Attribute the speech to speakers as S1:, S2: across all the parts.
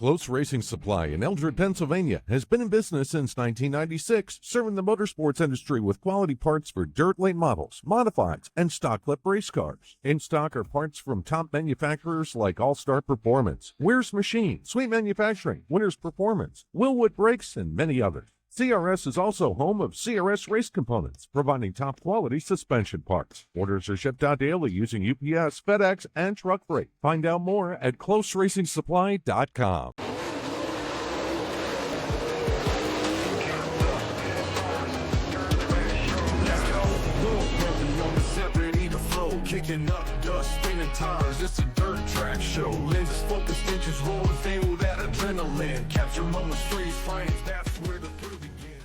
S1: Close Racing Supply in Eldred, Pennsylvania has been in business since 1996, serving the motorsports industry with quality parts for dirt late models, modifieds, and stock clip race cars. In stock are parts from top manufacturers like All-Star Performance, Weir's Machine, Sweet Manufacturing, Winners Performance, Willwood Brakes, and many others. CRS is also home of CRS Race Components, providing top-quality suspension parts. Orders are shipped out daily using UPS, FedEx, and truck freight. Find out more at closeracingsupply.com.
S2: Kicking up dust, spinning tires, it's a dirt track show. Lenses, focus, inches, rolling, feel that adrenaline. Capture moments, freeze frames, that's where the thrill begins.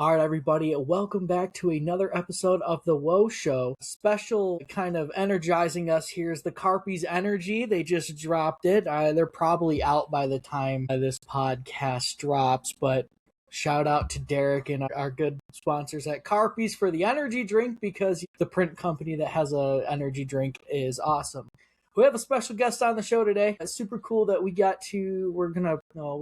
S3: All right, everybody, welcome back to another episode of the Woah Show. Special kind of energizing us here is the Carpies Energy. They just dropped it. They're probably out by the time this podcast drops, but shout out to Derek and our good sponsors at Carpies for the energy drink, because the print company that has a energy drink is awesome. We have a special guest on the show today. It's super cool that we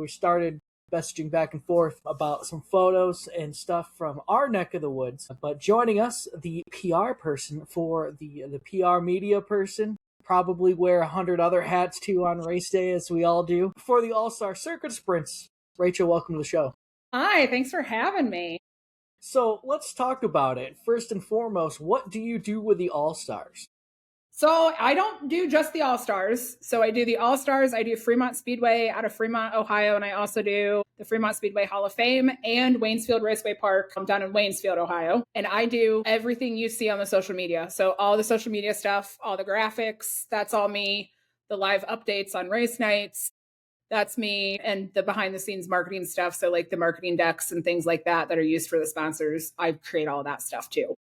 S3: started messaging back and forth about some photos and stuff from our neck of the woods. But joining us, the PR person for the PR media person, probably wear 100 other hats too on race day, as we all do, for the All-Star Circuit Sprints. Rachel, welcome to the show.
S4: Hi, thanks for having me.
S3: So let's talk about it. First and foremost, what do you do with the All-Stars?
S4: So I don't do just the All-Stars. So I do the All-Stars, I do Fremont Speedway out of Fremont, Ohio, and I also do the Fremont Speedway Hall of Fame and Waynesfield Raceway Park down in Waynesfield, Ohio. And I do everything you see on the social media. So all the social media stuff, all the graphics, that's all me. The live updates on race nights, that's me, and the behind the scenes marketing stuff. So like the marketing decks and things like that are used for the sponsors. I create all that stuff too.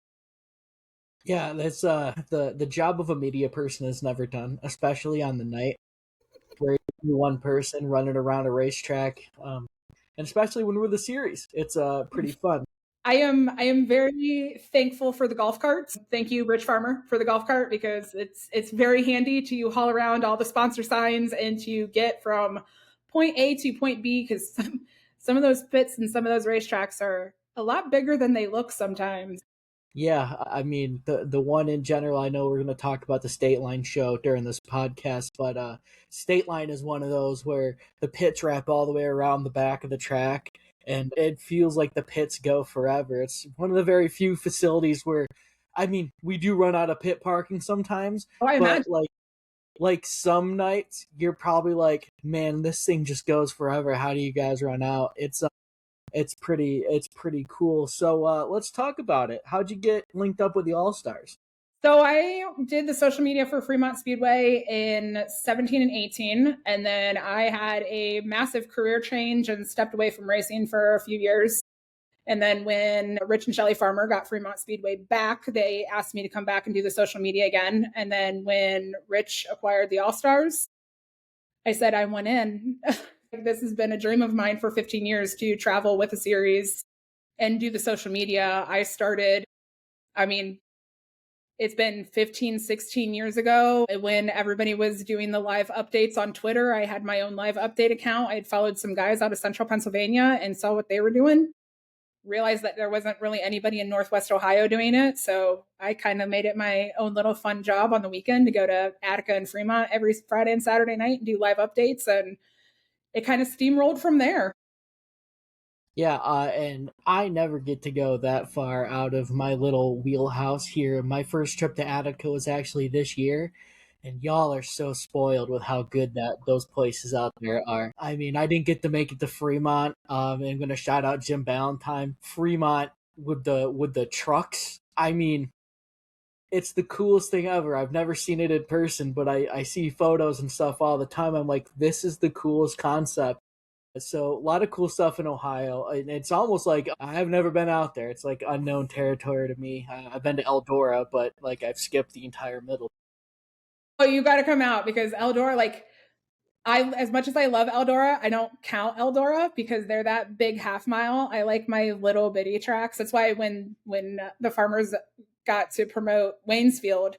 S3: Yeah, that's the job of a media person is never done, especially on the night where you're one person running around a racetrack. And especially when we're the series, it's pretty fun.
S4: I am very thankful for the golf carts. Thank you, Rich Farmer, for the golf cart, because it's very handy to haul around all the sponsor signs and to get from point A to point B, because some of those pits and some of those racetracks are a lot bigger than they look sometimes.
S3: Yeah, I mean, the one in general, I know we're going to talk about the State Line show during this podcast, but State Line is one of those where the pits wrap all the way around the back of the track, and it feels like the pits go forever. It's one of the very few facilities where, I mean, we do run out of pit parking sometimes, but like some nights you're probably like, man, this thing just goes forever. How do you guys run out? It's pretty cool. So let's talk about it. How'd you get linked up with the All-Stars?
S4: So I did the social media for Fremont Speedway in 17 and 18, and then I had a massive career change and stepped away from racing for a few years. And then when Rich and Shelley Farmer got Fremont Speedway back, they asked me to come back and do the social media again. And then when Rich acquired the All-Stars, I said I went in. This has been a dream of mine for 15 years to travel with a series and do the social media. It's been 15, 16 years ago when everybody was doing the live updates on Twitter. I had my own live update account. I had followed some guys out of central Pennsylvania and saw what they were doing. Realized that there wasn't really anybody in Northwest Ohio doing it. So I kind of made it my own little fun job on the weekend to go to Attica and Fremont every Friday and Saturday night and do live updates. And it kind of steamrolled from there.
S3: Yeah, and I never get to go that far out of my little wheelhouse here. My first trip to Attica was actually this year, and y'all are so spoiled with how good those places out there are. I mean, I didn't get to make it to Fremont. And I'm gonna shout out Jim Ballantyne. Fremont with the trucks. I mean, it's the coolest thing ever. I've never seen it in person, but I see photos and stuff all the time. I'm like, this is the coolest concept. So a lot of cool stuff in Ohio. And it's almost like I have never been out there. It's like unknown territory to me. I've been to Eldora, but like I've skipped the entire middle.
S4: Oh, you got to come out, because Eldora, as much as I love Eldora, I don't count Eldora because they're that big half mile. I like my little bitty tracks. That's why when the farmers got to promote Waynesfield,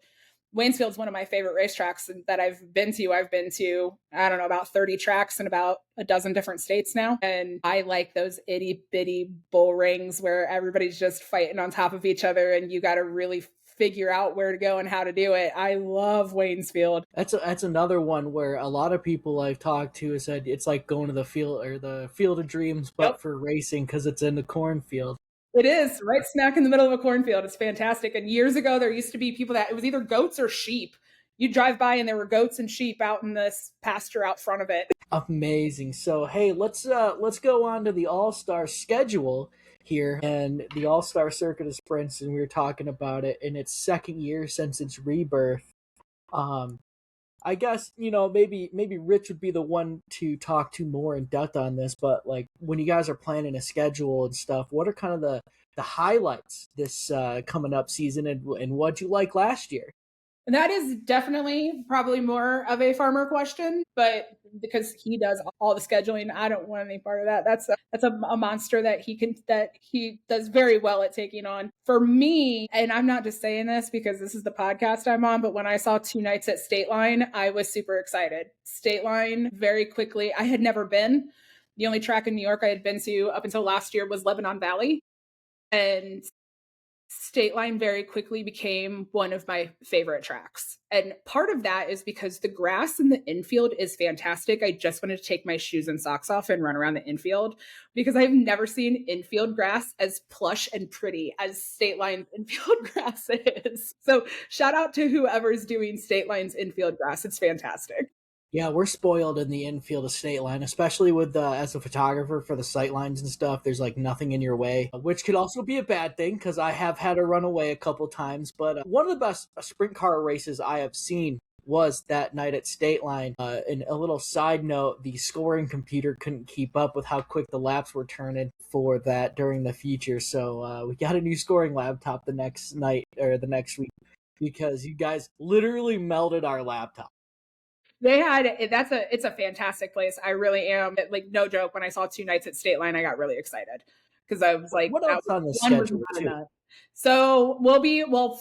S4: Waynesfield's one of my favorite racetracks that I've been to. I've been to, I don't know, about 30 tracks in about a dozen different states now. And I like those itty bitty bull rings where everybody's just fighting on top of each other and you got to really figure out where to go and how to do it. I love Waynesfield.
S3: That's another one where a lot of people I've talked to have said it's like going to the Field of Dreams, but for racing because it's in the cornfield.
S4: It is right smack in the middle of a cornfield. It's fantastic. And years ago, there used to be people that it was either goats or sheep. You'd drive by and there were goats and sheep out in this pasture out front of it.
S3: Amazing. So hey, let's go on to the All-Star schedule here, and the All-Star Circuit of Sprints, and we were talking about it in its second year since its rebirth. I guess, maybe Rich would be the one to talk to more in depth on this, but like when you guys are planning a schedule and stuff, what are kind of the highlights this coming up season, and what'd you like last year?
S4: And that is definitely probably more of a farmer question, but because he does all the scheduling, I don't want any part of that. That's a monster that he does very well at taking on. For me, and I'm not just saying this because this is the podcast I'm on, but when I saw 2 nights at State Line, I was super excited. State Line, very quickly, I had never been. The only track in New York I had been to up until last year was Lebanon Valley. And State Line very quickly became one of my favorite tracks. And part of that is because the grass in the infield is fantastic. I just wanted to take my shoes and socks off and run around the infield because I've never seen infield grass as plush and pretty as State Line's infield grass is. So shout out to whoever's doing State Line's infield grass. It's fantastic.
S3: Yeah, we're spoiled in the infield of State Line, especially with as a photographer for the sight lines and stuff. There's like nothing in your way, which could also be a bad thing because I have had to run away a couple times. But one of the best sprint car races I have seen was that night at State Line. And a little side note, the scoring computer couldn't keep up with how quick the laps were turning for that during the feature. So we got a new scoring laptop the next night or the next week because you guys literally melted our laptop.
S4: It's a fantastic place. I really am. Like, no joke. When I saw 2 nights at State Line, I got really excited because I was like,
S3: what else on the schedule too?
S4: So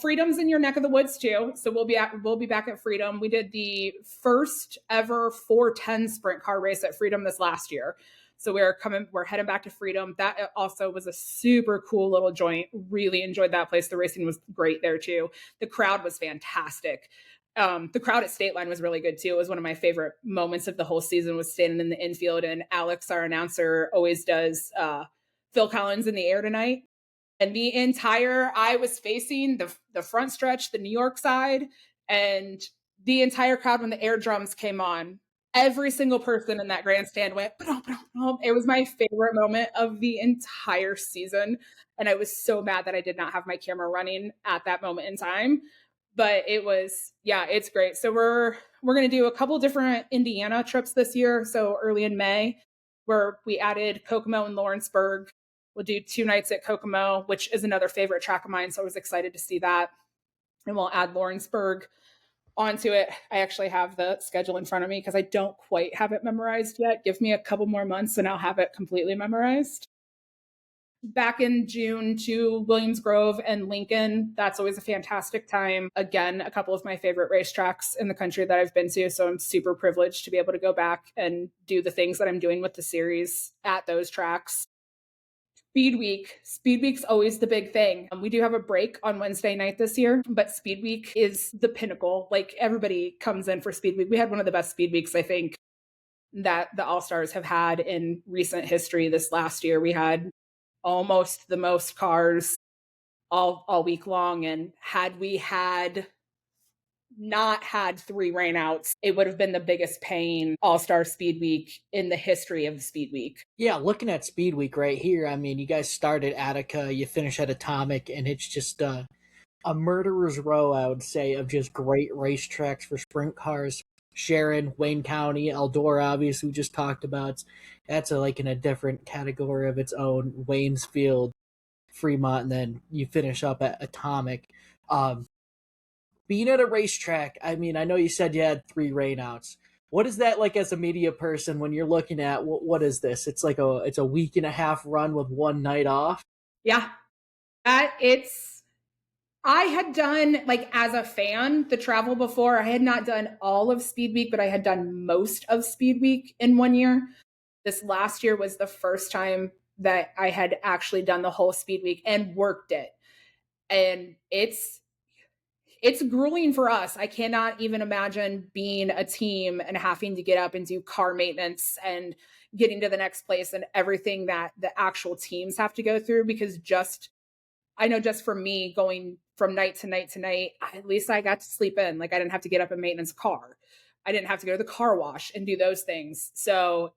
S4: Freedom's in your neck of the woods too. So we'll be back at Freedom. We did the first ever 410 sprint car race at Freedom this last year. So we're heading back to Freedom. That also was a super cool little joint. Really enjoyed that place. The racing was great there too. The crowd was fantastic. The crowd at State Line was really good too. It was one of my favorite moments of the whole season was standing in the infield, and Alex, our announcer, always does Phil Collins in the Air Tonight. And I was facing the front stretch, the New York side, and the entire crowd when the air drums came on, every single person in that grandstand went, ba-dum. It was my favorite moment of the entire season. And I was so mad that I did not have my camera running at that moment in time. But it's great. So we're going to do a couple different Indiana trips this year. So early in May, where we added Kokomo and Lawrenceburg. We'll do 2 nights at Kokomo, which is another favorite track of mine. So I was excited to see that. And we'll add Lawrenceburg onto it. I actually have the schedule in front of me because I don't quite have it memorized yet. Give me a couple more months and I'll have it completely memorized. Back in June to Williams Grove and Lincoln. That's always a fantastic time. Again, a couple of my favorite racetracks in the country that I've been to. So I'm super privileged to be able to go back and do the things that I'm doing with the series at those tracks. Speed Week's always the big thing. We do have a break on Wednesday night this year, but Speed Week is the pinnacle. Like, everybody comes in for Speed Week. We had one of the best Speed Weeks, I think, that the All-Stars have had in recent history. This last year, we had almost the most cars all week long. And had we not had 3 rainouts, it would have been the biggest paying All-Star Speed Week in the history of Speed Week.
S3: Yeah, looking at Speed Week right here, I mean, you guys start at Attica, you finish at Atomic, and it's just a murderer's row, I would say, of just great racetracks for sprint cars. Sharon, Wayne County, Eldora, obviously, we just talked about. That's in a different category of its own. Waynesfield, Fremont, and then you finish up at Atomic. Being at a racetrack, I mean, I know you said you had 3 rainouts. What is that like as a media person when you're looking at what is this? It's like it's a week and a half run with 1 night off.
S4: Yeah, I had done, like, as a fan, the travel before. I had not done all of Speed Week, but I had done most of Speed Week in one year. This last year was the first time that I had actually done the whole Speed Week and worked it. And it's grueling for us. I cannot even imagine being a team and having to get up and do car maintenance and getting to the next place and everything that the actual teams have to go through, because just I know just for me going from night to night to night, at least I got to sleep in. Like, I didn't have to get up and maintenance a car. I didn't have to go to the car wash and do those things. So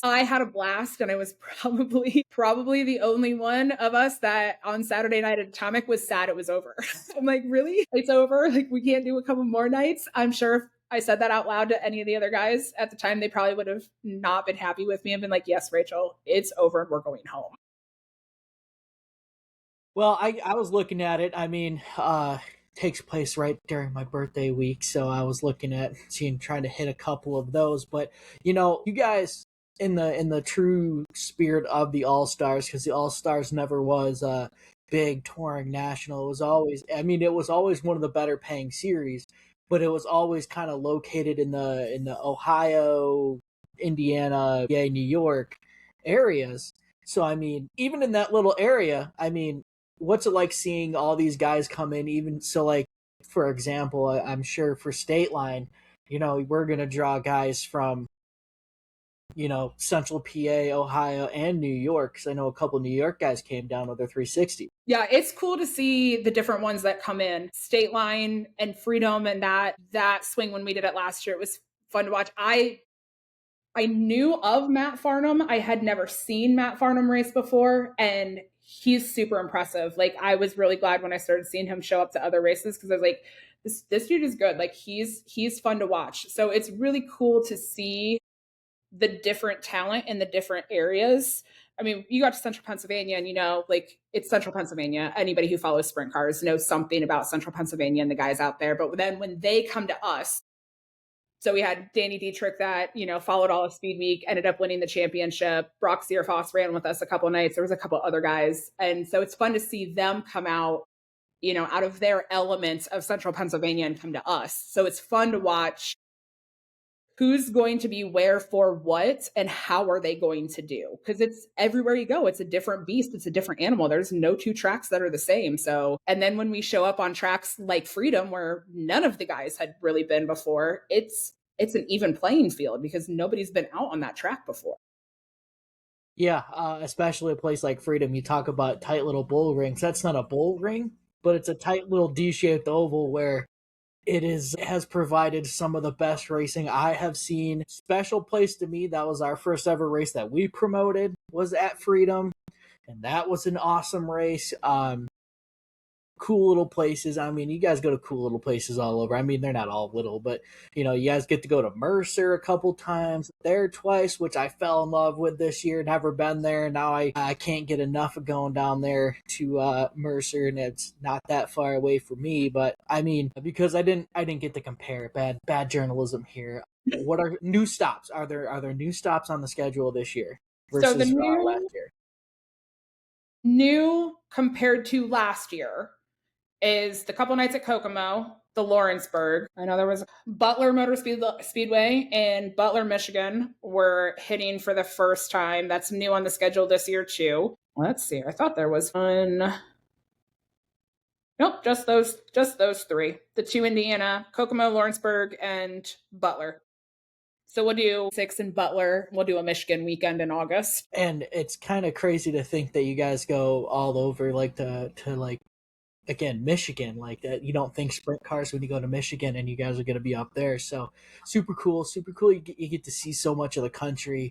S4: I had a blast, and I was probably the only one of us that on Saturday night at Atomic was sad it was over. I'm like, really? It's over? Like, we can't do a couple more nights? I'm sure if I said that out loud to any of the other guys at the time, they probably would have not been happy with me and been like, yes, Rachel, it's over and we're going home.
S3: Well, I was looking at it. I mean, takes place right during my birthday week, so I was looking at seeing trying to hit a couple of those. But you guys in the true spirit of the All Stars, because the All Stars never was a big touring national. It was always, I mean, it was always one of the better paying series, but it was always kind of located in the Ohio, Indiana, yeah, New York areas. So I mean, even in that little area, I mean, what's it like seeing all these guys come in? Even so, like, for example, I'm sure for State Line, we're gonna draw guys from Central PA, Ohio, and New York, because I know a couple New York guys came down with their 360.
S4: Yeah, it's cool to see the different ones that come in. State Line and Freedom, and that swing when we did it last year, it was fun to watch. I knew of Matt Farnham. I had never seen Matt Farnham race before, and he's super impressive. Like, I was really glad when I started seeing him show up to other races, because I was like, this dude is good. Like, he's fun to watch. So it's really cool to see the different talent in the different areas. I mean, you got to Central Pennsylvania, and like, it's Central Pennsylvania. Anybody who follows sprint cars knows something about Central Pennsylvania and the guys out there. But then when they come to us, so we had Danny Dietrich that, followed all of Speed Week, ended up winning the championship. Brock Searfoss ran with us a couple of nights. There was a couple other guys. And so it's fun to see them come out, out of their element of Central Pennsylvania and come to us. So it's fun to watch who's going to be where for what and how are they going to do. Because it's everywhere you go, it's a different beast. It's a different animal. There's no two tracks that are the same. So, and then when we show up on tracks like Freedom, where none of the guys had really been before, it's an even playing field because nobody's been out on that track before.
S3: Yeah, especially a place like Freedom. You talk about tight little bull rings. That's not a bull ring, but it's a tight little D-shaped oval where it has provided some of the best racing I have seen. Special place to me, that was our first ever race that we promoted, was at Freedom, and that was an awesome race. Cool little places. I mean, you guys go to cool little places all over. I mean, they're not all little, but you guys get to go to Mercer a couple times, there twice, which I fell in love with this year. Never been there. Now I can't get enough of going down there to Mercer, and it's not that far away from me. But I mean, because I didn't get to compare. Bad journalism here. What are new stops? Are there new stops on the schedule this year versus
S4: So the
S3: last year?
S4: New compared to last year is the couple nights at Kokomo, the Lawrenceburg. I know there was Butler Motor Speedway in Butler, Michigan. We're hitting for the first time. That's new on the schedule this year too. Let's see. I thought there was one. Nope, just those three. The two Indiana, Kokomo, Lawrenceburg, and Butler. So we'll do 6 in Butler. We'll do a Michigan weekend in August.
S3: And it's kind of crazy to think that you guys go all over, like to like, again, Michigan, like that. You don't think sprint cars when you go to Michigan, and you guys are going to be up there. So super cool. You get to see so much of the country,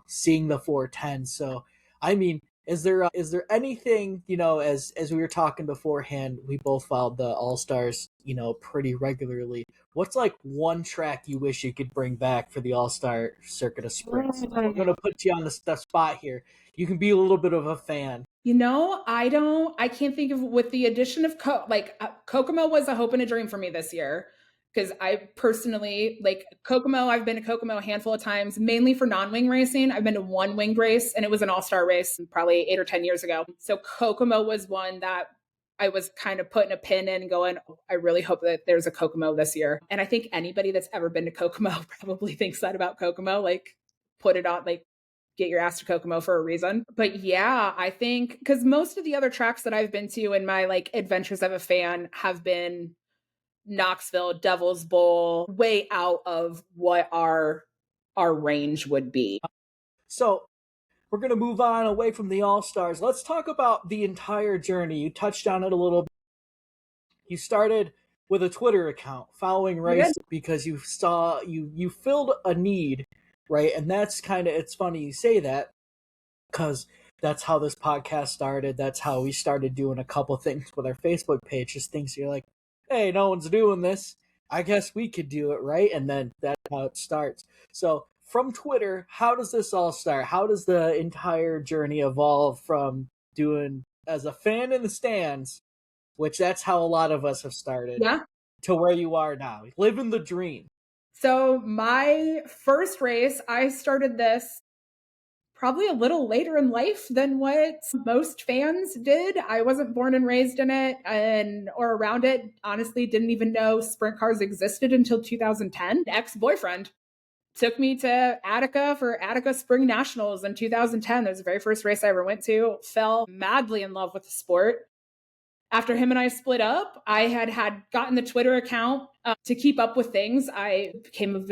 S3: seeing the 410. So, I mean, is there anything, as we were talking beforehand, we both followed the All-Stars, pretty regularly. What's like one track you wish you could bring back for the All-Star circuit of sprints? I'm going to put you on the spot here. You can be a little bit of a fan.
S4: I can't think of, with the addition of Kokomo was a hope and a dream for me this year. Because I personally, like Kokomo, I've been to Kokomo a handful of times, mainly for non-wing racing. I've been to one winged race, and it was an all-star race probably 8 or 10 years ago. So Kokomo was one that I was kind of putting a pin in going, oh, I really hope that there's a Kokomo this year. And I think anybody that's ever been to Kokomo probably thinks that about Kokomo, like put it on, like get your ass to Kokomo for a reason. But yeah, I think because most of the other tracks that I've been to in my like adventures of a fan have been Knoxville, Devil's Bowl, way out of what our range would be.
S3: So we're going to move on away from the All-Stars. Let's talk about the entire journey. You touched on it a little bit. You started with a Twitter account following race because you saw you filled a need, right? And that's kind of, it's funny you say that because that's how this podcast started. That's how we started doing a couple things with our Facebook page. Just things you're like, hey, no one's doing this. I guess we could do it, right? And then that's how it starts. So from Twitter, how does this all start? How does the entire journey evolve from doing as a fan in the stands, which that's how a lot of us have started, to where you are now, living the dream?
S4: So my first race, I started this probably a little later in life than what most fans did. I wasn't born and raised in it or around it. Honestly, didn't even know sprint cars existed until 2010. Ex-boyfriend took me to Attica for Attica Spring Nationals in 2010. That was the very first race I ever went to. Fell madly in love with the sport. After him and I split up, I had gotten the Twitter account to keep up with things. I became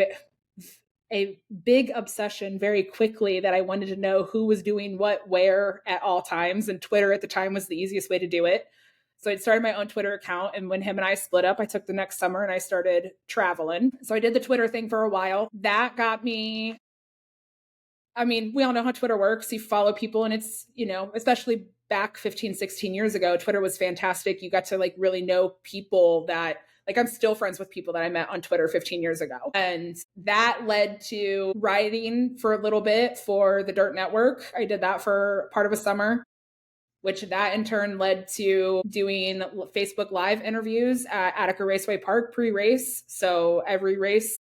S4: a big obsession very quickly that I wanted to know who was doing what, where at all times. And Twitter at the time was the easiest way to do it. So I started my own Twitter account. And when him and I split up, I took the next summer and I started traveling. So I did the Twitter thing for a while. That got me, I mean, we all know how Twitter works. You follow people and it's, you know, especially back 15, 16 years ago, Twitter was fantastic. You got to like really know people that, like, I'm still friends with people that I met on Twitter 15 years ago. And that led to writing for a little bit for the Dirt Network. I did that for part of a summer, which that in turn led to doing Facebook Live interviews at Attica Raceway Park pre-race. So every race,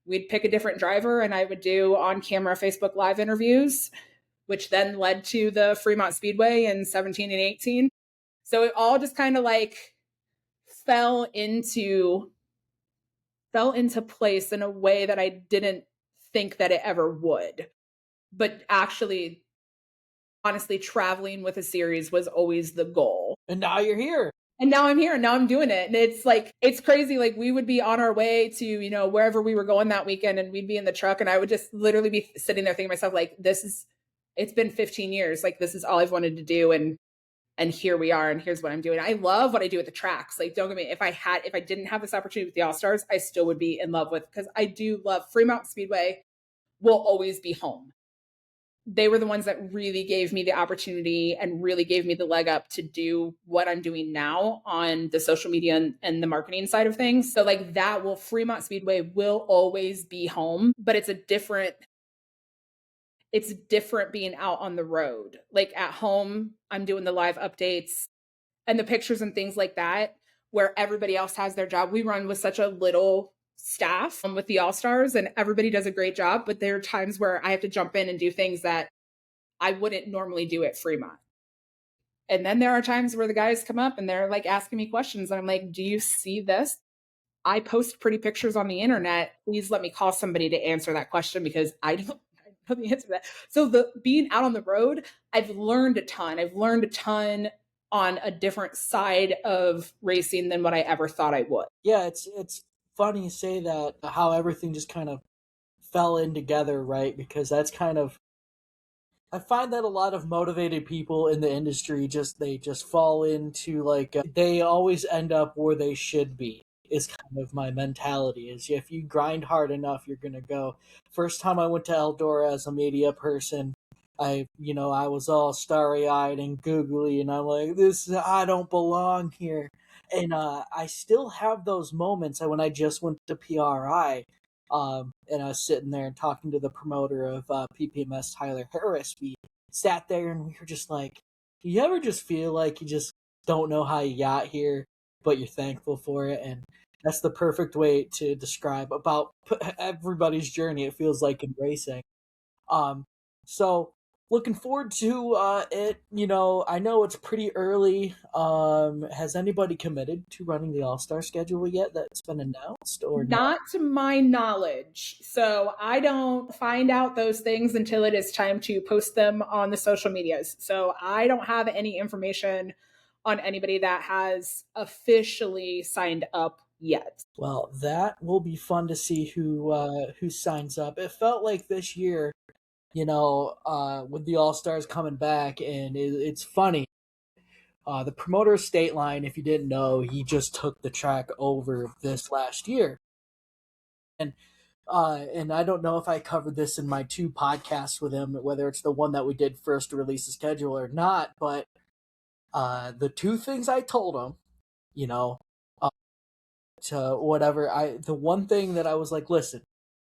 S4: we'd pick a different driver and I would do on-camera Facebook Live interviews, which then led to the Fremont Speedway in 17 and 18. So it all just kind of like fell into place in a way that I didn't think that it ever would. But actually, honestly, traveling with a series was always the goal.
S3: And now you're here.
S4: And now I'm here and now I'm doing it. And it's like, it's crazy. Like we would be on our way to, you know, wherever we were going that weekend and we'd be in the truck and I would just literally be sitting there thinking to myself, like, it's been 15 years. Like, this is all I've wanted to do. And here we are, and here's what I'm doing. I love what I do at the tracks. Like, don't get me, if I didn't have this opportunity with the All-Stars, I still would be in love with, because I do love Fremont Speedway will always be home. They were the ones that really gave me the opportunity and really gave me the leg up to do what I'm doing now on the social media and the marketing side of things. So like Fremont Speedway will always be home, but it's different being out on the road. Like at home, I'm doing the live updates and the pictures and things like that, where everybody else has their job. We run with such a little staff with the All-Stars and everybody does a great job, but there are times where I have to jump in and do things that I wouldn't normally do at Fremont. And then there are times where the guys come up and they're like asking me questions. And I'm like, do you see this? I post pretty pictures on the internet. Please let me call somebody to answer that question because I don't know the answer to that. So being out on the road, I've learned a ton. I've learned a ton on a different side of racing than what I ever thought I would.
S3: Yeah, it's funny you say that, how everything just kind of fell in together, right? Because that's kind of, I find that a lot of motivated people in the industry they just fall into like, they always end up where they should be. Is kind of my mentality. Is if you grind hard enough, you're gonna go. First time I went to Eldora as a media person, I was all starry-eyed and googly, and I'm like, I don't belong here. And I still have those moments when I just went to PRI, and I was sitting there and talking to the promoter of PPMS, Tyler Harris. We sat there and we were just like, you ever just feel like you just don't know how you got here, but you're thankful for it? And that's the perfect way to describe about everybody's journey, it feels like, in racing. So Looking forward to it. I know it's pretty early. Has anybody committed to running the All Star schedule yet that's been announced or no?
S4: Not to my knowledge. So I don't find out those things until it is time to post them on the social medias. So I don't have any information on anybody that has officially signed up yet.
S3: Well, that will be fun to see who signs up. It felt like this year, with the All Stars coming back, and it's funny. The promoter of State Line, if you didn't know, he just took the track over this last year, and I don't know if I covered this in my 2 podcasts with him, whether it's the one that we did first to release the schedule or not. But the 2 things I told him, you know, to whatever the one thing that I was like, listen,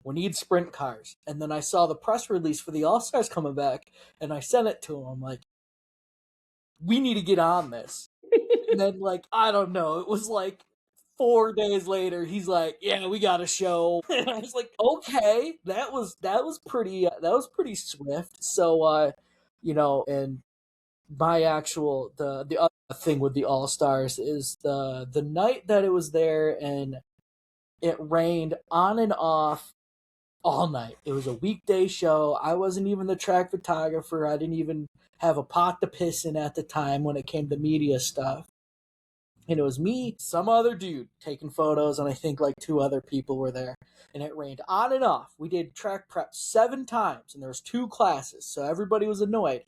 S3: we need sprint cars, and then I saw the press release for the All Stars coming back, and I sent it to him. I'm like, we need to get on this. And then, like, I don't know, it was like 4 days later, he's like, "Yeah, we got a show." And I was like, "Okay, that was pretty swift." So, and my actual the other thing with the All Stars is the night that it was there, and it rained on and off all night. It was a weekday show. I wasn't even the track photographer. I didn't even have a pot to piss in at the time when it came to media stuff. And it was me, some other dude taking photos, and I think like 2 other people were there. And it rained on and off. We did track prep 7 times, and there was 2 classes, so everybody was annoyed.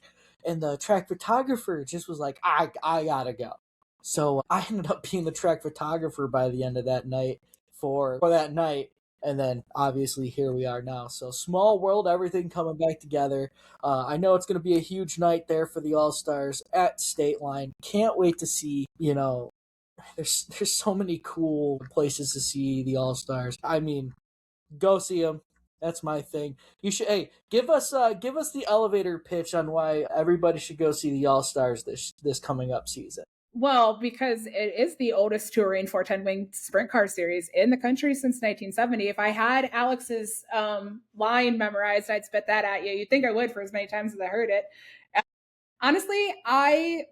S3: And the track photographer just was like, I gotta go. So I ended up being the track photographer by the end of that night for that night. And then obviously here we are now. So small world, everything coming back together. I know it's going to be a huge night there for the All Stars at State Line. Can't wait to see, there's so many cool places to see the All Stars. I mean, go see them. That's my thing. You should give us the elevator pitch on why everybody should go see the All Stars this coming up season.
S4: Well, because it is the oldest touring 410 wing sprint car series in the country since 1970. If I had Alex's line memorized, I'd spit that at you. You'd think I would for as many times as I heard it. Honestly, I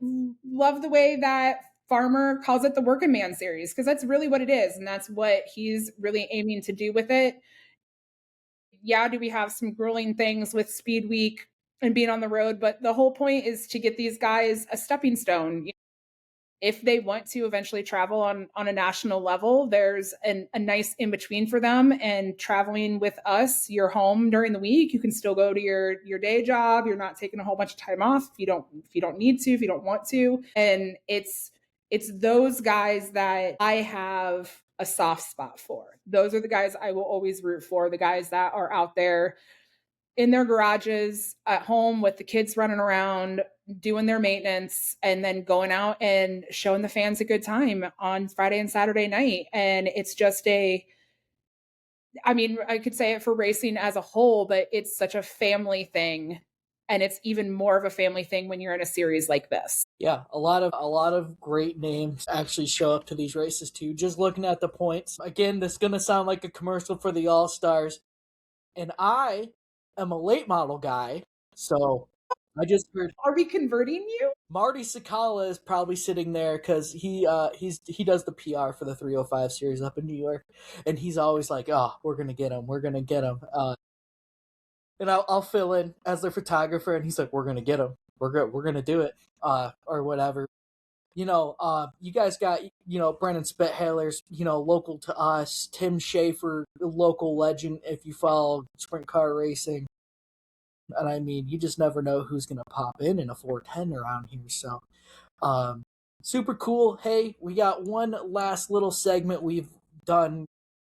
S4: love the way that Farmer calls it the working man series, because that's really what it is. And that's what he's really aiming to do with it. Yeah, do we have some grueling things with Speed Week and being on the road? But the whole point is to get these guys a stepping stone. If they want to eventually travel on a national level, there's a nice in between for them. And traveling with us, you're home during the week. You can still go to your day job. You're not taking a whole bunch of time off if you don't need to, if you don't want to. And it's those guys that I have a soft spot for. Those are the guys I will always root for. The guys that are out there in their garages at home with the kids running around doing their maintenance, and then going out and showing the fans a good time on Friday and Saturday night. And it's just I could say it for racing as a whole, but it's such a family thing. And it's even more of a family thing when you're in a series like this.
S3: Yeah, a lot of great names actually show up to these races too. Just looking at the points. Again, this is gonna sound like a commercial for the All Stars. And I am a late model guy, so I just heard
S4: Are we converting you?
S3: Marty Sakala is probably sitting there because he does the PR for the 305 series up in New York, and he's always like, "Oh, we're gonna get him, we're gonna get him," and I'll fill in as their photographer, and he's like, "We're gonna get him, we're gonna do it," or whatever. You guys got, Brennan Spithaler's, local to us, Tim Schaefer, local legend if you follow sprint car racing. And I mean, you just never know who's going to pop in a 410 around here. So, super cool. Hey, we got one last little segment we've done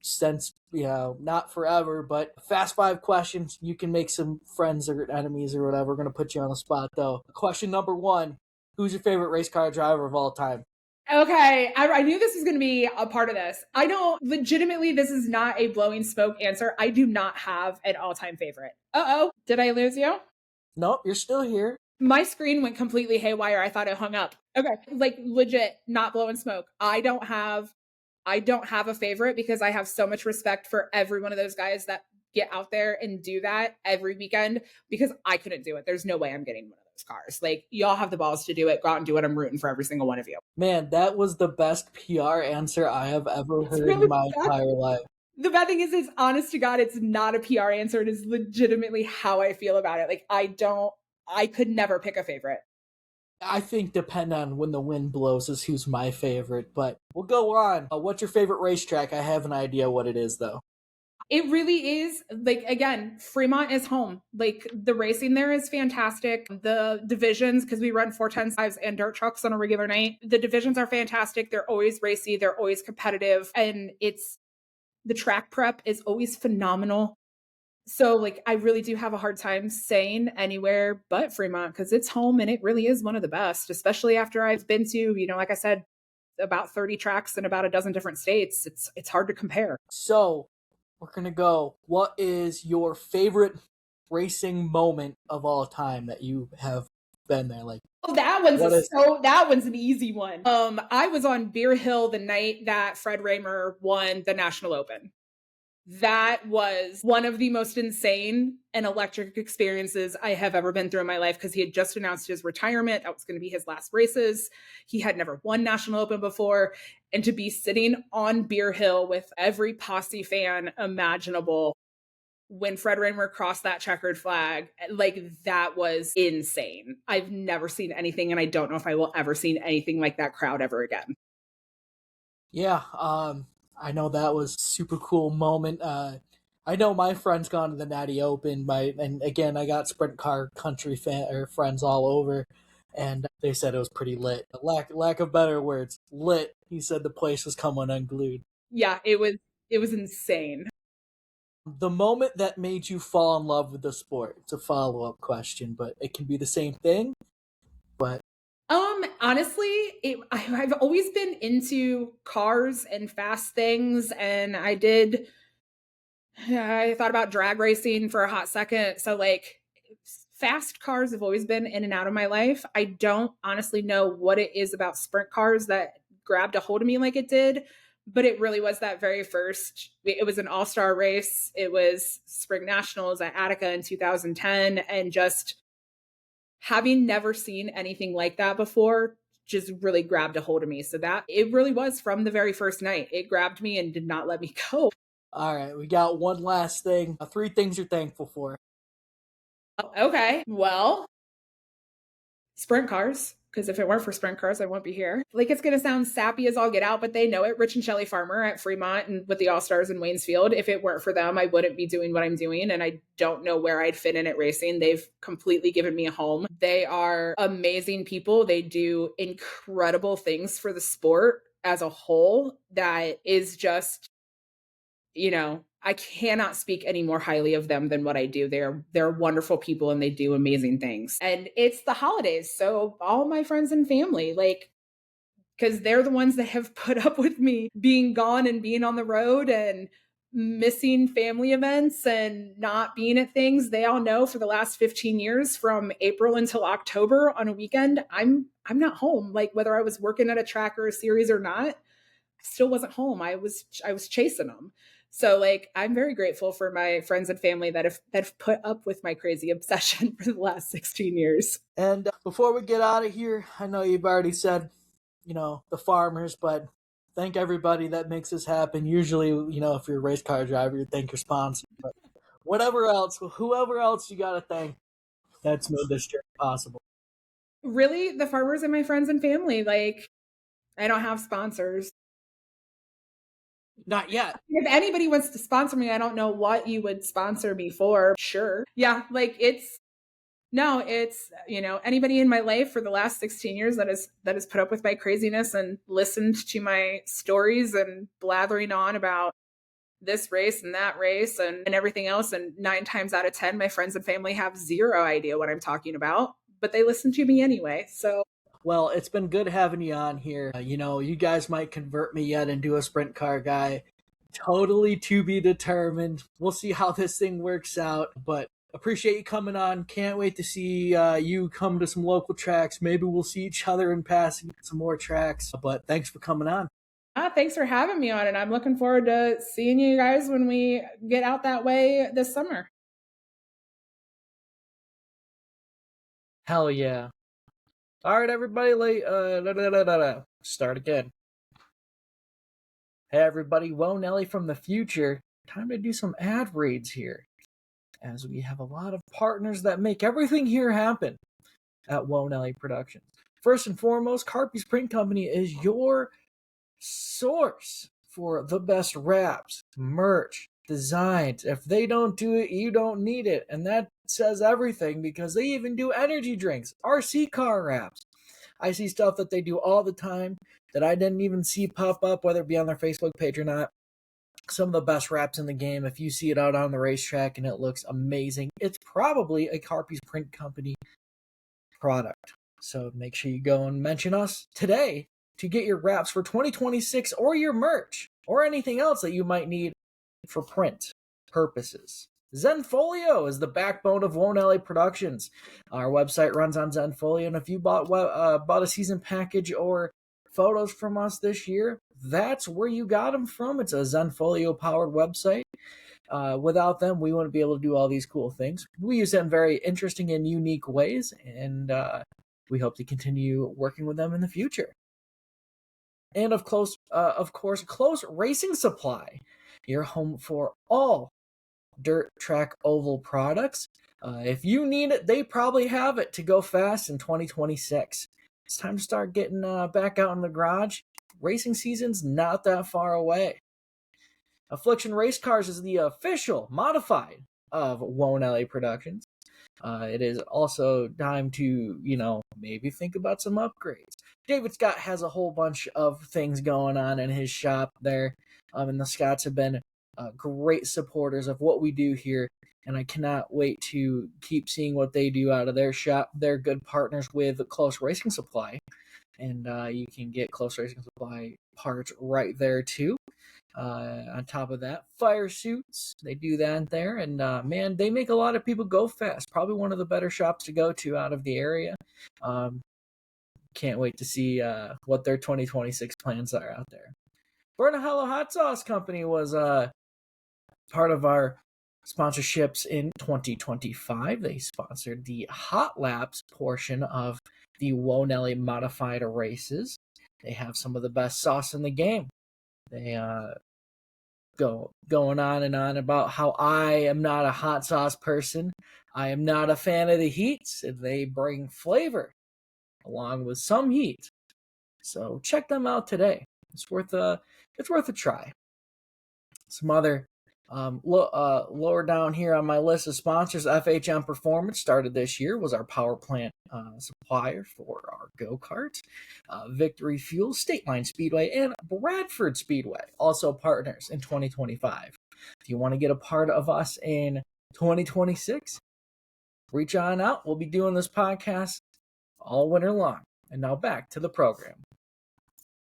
S3: since, not forever, but fast 5 questions. You can make some friends or enemies or whatever. We're going to put you on the spot though. Question number 1. Who's your favorite race car driver of all time?
S4: Okay, I knew this was going to be a part of this. I don't legitimately, this is not a blowing smoke answer. I do not have an all-time favorite. Uh-oh, did I lose you?
S3: Nope, you're still here.
S4: My screen went completely haywire. I thought it hung up. Okay, like legit, not blowing smoke. I don't have a favorite because I have so much respect for every one of those guys that get out there and do that every weekend because I couldn't do it. There's no way I'm getting one of those cars. Like, y'all have the balls to do it. Go out and do it. I'm rooting for every single one of you.
S3: Man, that was the best PR answer I have ever heard
S4: really
S3: in my entire life.
S4: The bad thing is, it's honest to God, it's not a PR answer. It is legitimately how I feel about it. Like, I could never pick a favorite.
S3: I think depend on when the wind blows is who's my favorite, but we'll go on. What's your favorite racetrack? I have an idea what it is, though.
S4: It really is, like, again, Fremont is home. Like, the racing there is fantastic. The divisions, because we run 410s and dirt trucks on a regular night, the divisions are fantastic. They're always racy. They're always competitive. And the track prep is always phenomenal. So, like, I really do have a hard time saying anywhere but Fremont because it's home and it really is one of the best, especially after I've been to, like I said, about 30 tracks in about a dozen different states. It's hard to compare.
S3: So, we're going to go. What is your favorite racing moment of all time that you have been there? Like,
S4: oh, that one's an easy one. I was on Beer Hill the night that Fred Raymer won the National Open. That was one of the most insane and electric experiences I have ever been through in my life because he had just announced his retirement. That was going to be his last races. He had never won National Open before. And to be sitting on Beer Hill with every posse fan imaginable when Fred Raymer crossed that checkered flag, like, that was insane. I've never seen anything, and I don't know if I will ever see anything like that crowd ever again.
S3: Yeah, I know that was a super cool moment. I know my friend's gone to the Natty Open. And again, I got sprint car country friends all over, and they said it was pretty lit. Lack of better words, lit. He said the place was coming unglued.
S4: Yeah, it was insane.
S3: The moment that made you fall in love with the sport. It's a follow-up question, but it can be the same thing. But
S4: honestly, I've always been into cars and fast things, and I thought about drag racing for a hot second. So, like, fast cars have always been in and out of my life. I don't honestly know what it is about sprint cars that grabbed a hold of me like it did, but it really was that very first. It was an all-star race. It was Spring Nationals at Attica in 2010, and just having never seen anything like that before just really grabbed a hold of me. So that it really was from the very first night. It grabbed me and did not let me go.
S3: All right, we got one last thing. 3 things you're thankful for.
S4: Okay, well, sprint cars, because if it weren't for sprint cars, I won't be here. Like, it's going to sound sappy as all get out, but they know it. Rich and Shelley Farmer at Fremont and with the All-Stars in Waynesfield. If it weren't for them, I wouldn't be doing what I'm doing, and I don't know where I'd fit in at racing. They've completely given me a home. They are amazing people. They do incredible things for the sport as a whole that is just, I cannot speak any more highly of them than what I do. They're wonderful people and they do amazing things. And it's the holidays. So all my friends and family, like, because they're the ones that have put up with me being gone and being on the road and missing family events and not being at things. They all know for the last 15 years, from April until October on a weekend, I'm not home. Like, whether I was working at a track or a series or not, I still wasn't home. I was chasing them. So, like, I'm very grateful for my friends and family that have put up with my crazy obsession for the last 16 years.
S3: And before we get out of here, I know you've already said, the farmers, but thank everybody that makes this happen. Usually, if you're a race car driver, you thank your sponsor. But whoever else you got to thank, that's made this trip possible.
S4: Really, the farmers and my friends and family. Like, I don't have sponsors.
S3: Not yet.
S4: If anybody wants to sponsor me, I don't know what you would sponsor me for. Sure. Yeah, like, it's anybody in my life for the last 16 years that has put up with my craziness and listened to my stories and blathering on about this race and that race and everything else. And 9 times out of 10, my friends and family have zero idea what I'm talking about, but they listen to me anyway. So,
S3: well, it's been good having you on here. You guys might convert me yet into a sprint car guy. Totally to be determined. We'll see how this thing works out, but appreciate you coming on. Can't wait to see you come to some local tracks. Maybe we'll see each other in passing at some more tracks, but thanks for coming on.
S4: Thanks for having me on, and I'm looking forward to seeing you guys when we get out that way this summer.
S3: Hell yeah. All right, everybody, start again. Hey, everybody, Woah Nelly from the future. Time to do some ad reads here, as we have a lot of partners that make everything here happen at Woah Nelly Productions. First and foremost, Carpy's Print Company is your source for the best wraps, merch, designs. If they don't do it, you don't need it. And that says everything, because they even do energy drinks, RC car wraps. I see stuff that they do all the time that I didn't even see pop up, whether it be on their Facebook page or not. Some of the best wraps in the game. If you see it out on the racetrack and it looks amazing, it's probably a Carpy's Print Company product. So make sure you go and mention us today to get your wraps for 2026, or your merch, or anything else that you might need for print purposes. Zenfolio is the backbone of Woah Nelly Productions. Our website runs on Zenfolio, and if you bought a season package or photos from us this year, that's where you got them from. It's a Zenfolio powered website. Without them, we wouldn't be able to do all these cool things. We use them in very interesting and unique ways, and we hope to continue working with them in the future. And of course, Close Racing Supply, your home for all dirt track oval products. If you need it, they probably have it to go fast in 2026. It's time to start getting back out in the garage. Racing season's not that far away. Affliction Race Cars is the official modified of Woah Nelly Productions. It is also time to, maybe think about some upgrades. David Scott has a whole bunch of things going on in his shop there. And the Scotts have been great supporters of what we do here. And I cannot wait to keep seeing what they do out of their shop. They're good partners with Close Racing Supply. And you can get Close Racing Supply parts right there too. On top of that, fire suits, they do that there, and man, they make a lot of people go fast. Probably one of the better shops to go to out of the area. Can't wait to see what their 2026 plans are out there. Bernahalo Hot Sauce Company was part of our sponsorships in 2025. They sponsored the Hot Laps portion of the Woah Nelly modified races. They have some of the best sauce in the game. They going on and on about how I am not a hot sauce person. I am not a fan of the heats, and they bring flavor along with some heat. So check them out today. It's worth a try. Some other lower down here on my list of sponsors, FHM Performance started this year, was our power plant supplier for our go-karts. Victory Fuel, State Line Speedway, and Bradford Speedway, also partners in 2025. If you want to get a part of us in 2026, reach on out. We'll be doing this podcast all winter long. And now back to the program.